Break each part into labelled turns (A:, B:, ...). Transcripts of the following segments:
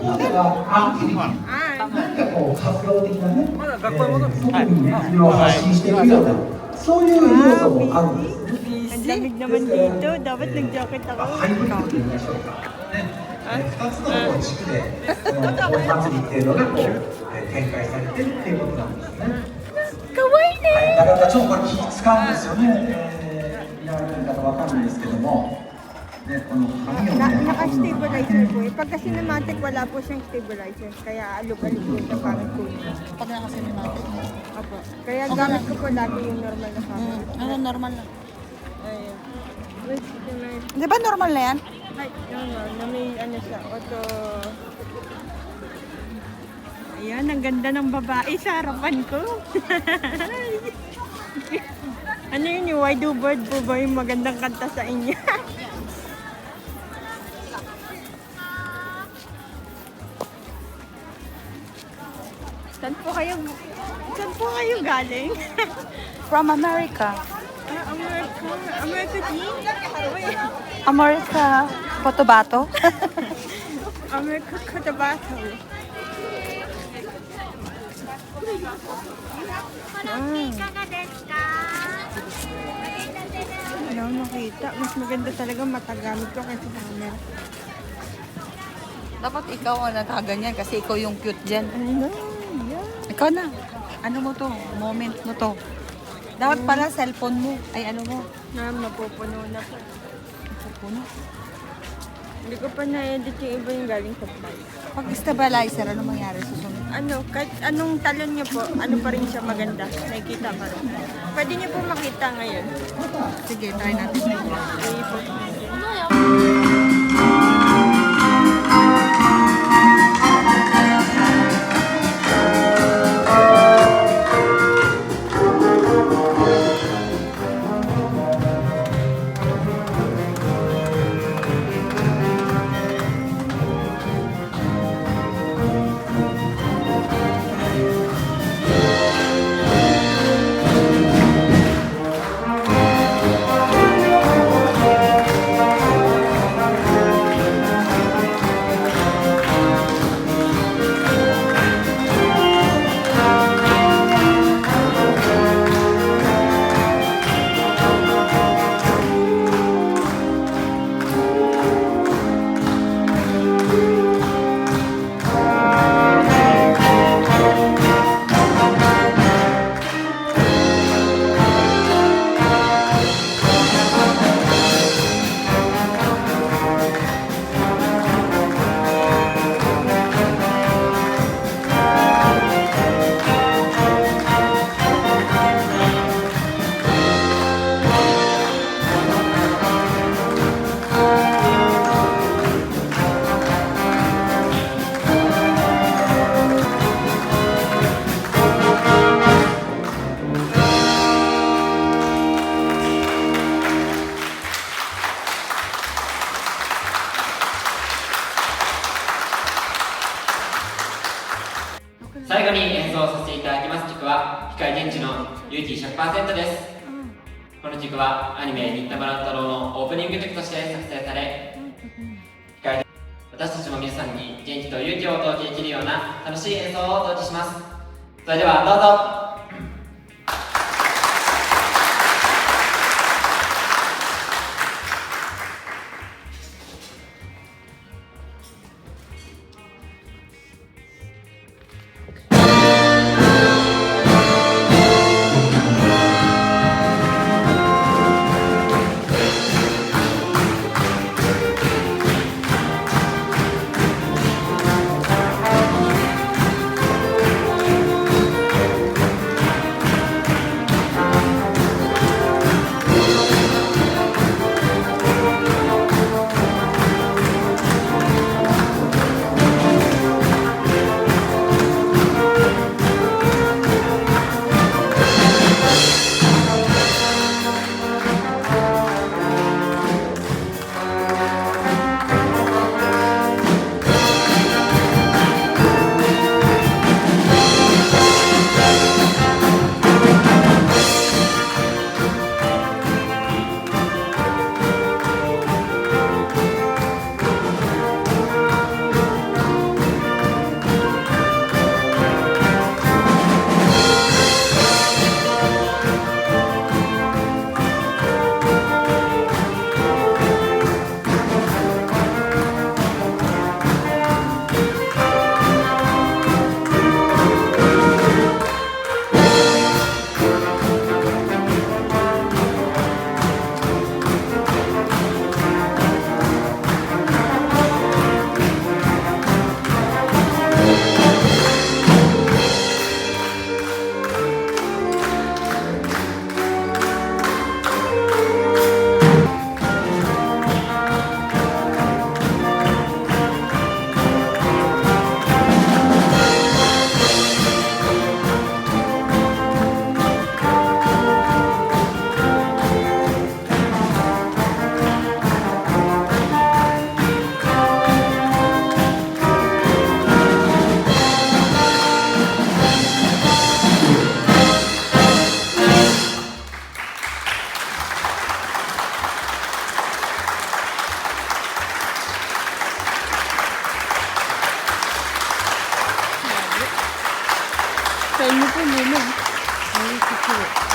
A: 校ではアクティビティ、何かこう活動的なね、特に魅力を発信していくような、そういう要素もあるんですね。
B: Ang lamig naman dito. Dapat nag-jacket ako.
A: ハイブリッドと言いましょうか。2つのこう軸で、このお祭りっていうのがこう展開されてるっていうことなんですね。
B: かわいいね。
A: なかなかちょっとこれ気使うんですよね。やられる方わかるんですけども、ね、この紙をね、
B: Naka-stabilizer po eh. Pagka cinematic, wala po siyang stabilizer. Kaya alog-alog po siya pangit po.
C: Pag naka-cinematic.
B: Opo. Kaya gamit ko po lagi yung normal na camera.
C: Ano, normal lang.
B: Ayun. Wait,
C: Di ba normal na yan?
B: Ay, na may ano siya, auto... Ayan, ang ganda ng babae sa harapan ko. Ano yun, yung Why Do Bird po ba yung magandang kanta sa inyo? Saan po kayo galing?
C: From America.
B: America. America team?
C: America. Cotabato.
B: America Cotabato. Wala akong makita. Mas maganda talaga matagamit ko kaysa sa camera.
C: Dapat ikaw ang nakaganyan kasi ikaw yung cute dyan.
B: Ano? Yeah.
C: Ikaw na. Ano mo to? Moment mo to. Dapat pala cellphone mo. Ay ano mo?
B: Napupuno na po.
C: Pupuno.
B: Hindi ko pa na-edit yung iba yung galing sa file.
C: Pag stabilizer, ano mangyari susunod?
B: Ano, kahit anong talon niyo po, ano pa rin siya maganda. Nakikita pa rin. Pwede niyo po makita ngayon.
C: Sige, try natin.
B: I-post natin.
D: 最後に演奏させていただきます曲は光源氏の「勇気 100%」です。この曲はアニメ「忍たま乱太郎」のオープニング曲として作成され、私たちも皆さんに元気と勇気をお届けできるような楽しい演奏をお届けします。それではどうぞ。
B: Sa inyo po muna.
C: Ay, kutsuro.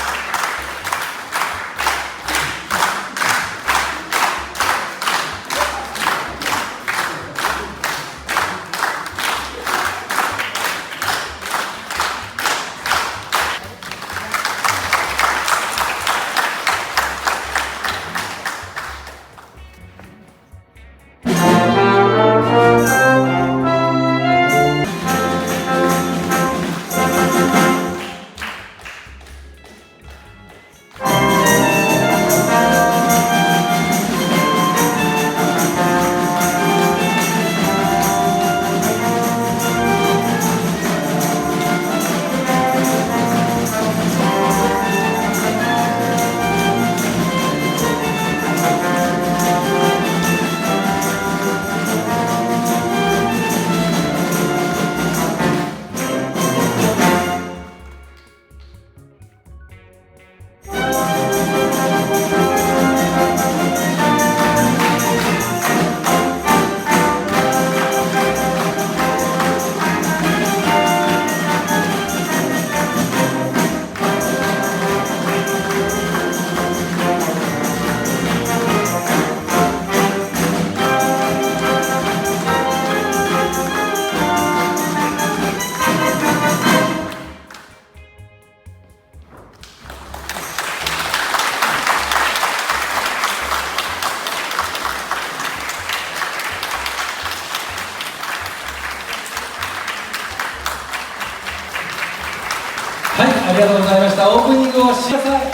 A: はい、ありがとうございました。オープニングをしてください。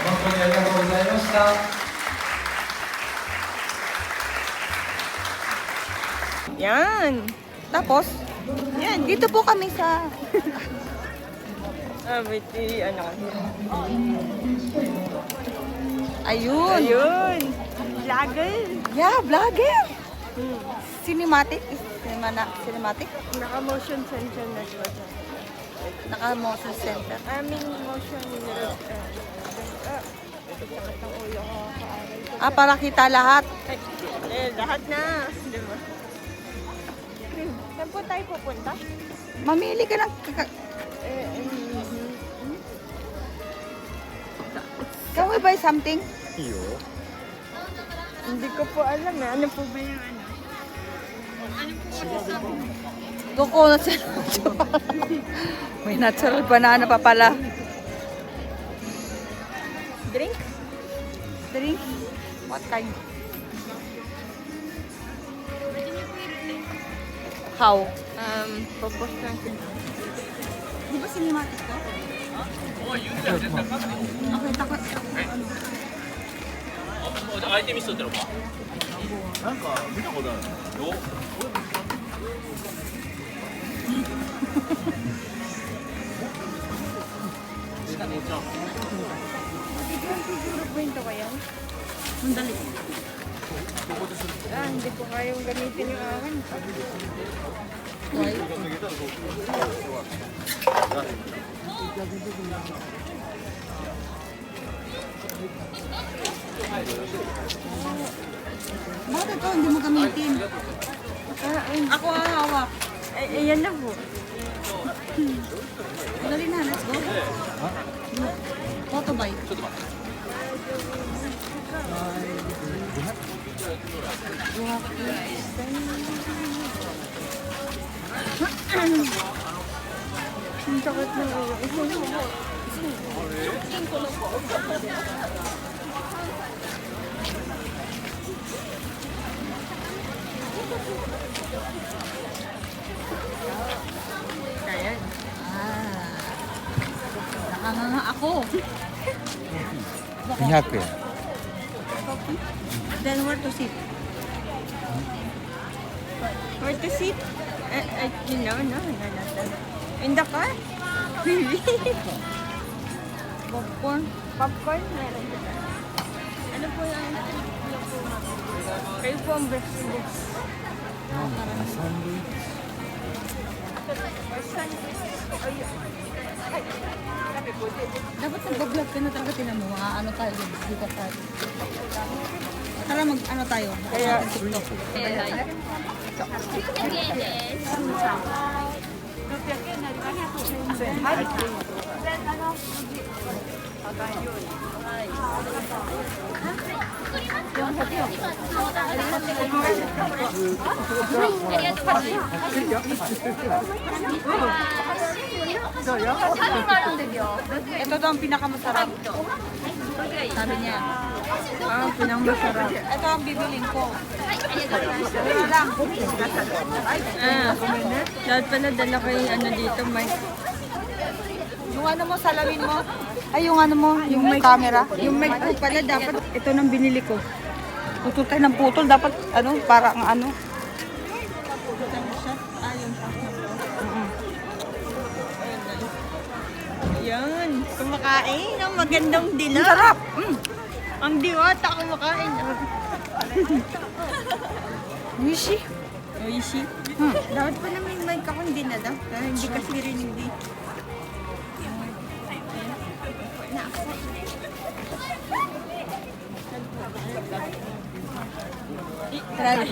A: 本当にありがとうございました。
B: Yan.
C: Tapos, yan, dito po kami sa...
B: Wait, ano kasi.
C: Ayun.
B: Ayun. Vlogger.
C: Yeah, vlogger. Cinematic. Cinematic.
B: Naka-motion sensor na siya.
C: Naka-motion center.
B: Aming motion sakit ng ulo ko kaaral.
C: Ah, para kita lahat.
B: Lahat na. Diba? Saan po tayo pupunta?
C: Mamili ka ng... Can we buy something?
B: Hindi ko po alam eh. Ano po ba yung ano?
C: Coconut salad. May natural banana pa pala.
B: Drink?
C: Drink? What kind? How?
B: Popost lang siya.
C: Di ba cinematic to? Okay, takot.
E: 相手見せとったのかなんか見たことあるよ
B: Siguro kwento ko yan?
C: Sandali.
B: Hindi ko kayong gamitin yung akin.
C: Why? Bakit ito hindi mo gamitin? Ako ang hawak.
B: Ayan na po.
C: Dali na, let's go. Photo buy.
B: Ang sakit ng ulo. Ayan.
C: Nakanganga ako.
F: 200円
C: Then where to sit?
B: Where to sit? No. In the car? Really?
C: Popcorn?
B: Popcorn? Meron dito. Ano po yung kayo po ang best.
C: Dapat nag-vlog ka na talaga, tinan mo. Ano tayo, dito tayo. Tara ano tayo?
B: Kaya,
C: TikTok. Ito daw ang pinakamasarap. Sabi niya.
B: Ah, pinangmasarap.
C: Ito ang bibiling ko. Wala lang.
B: Dapat pala dala ko yung ano dito, mic.
C: Yung ano mo, salamin mo. Ay, yung ano mo, yung camera.
B: Yung mic ko pala dapat, ito nang binili ko.
C: Putol tayo ng putol. Dapat, ano, parang ano.
B: Yan, kumakain ng magandang dilaw.
C: Sarap!
B: Ang diwata kumakain.
C: Wishi.
B: Oishi. Dapat pala may mic akong dinala. Kaya hindi kasi rinig eh.
C: Grabe.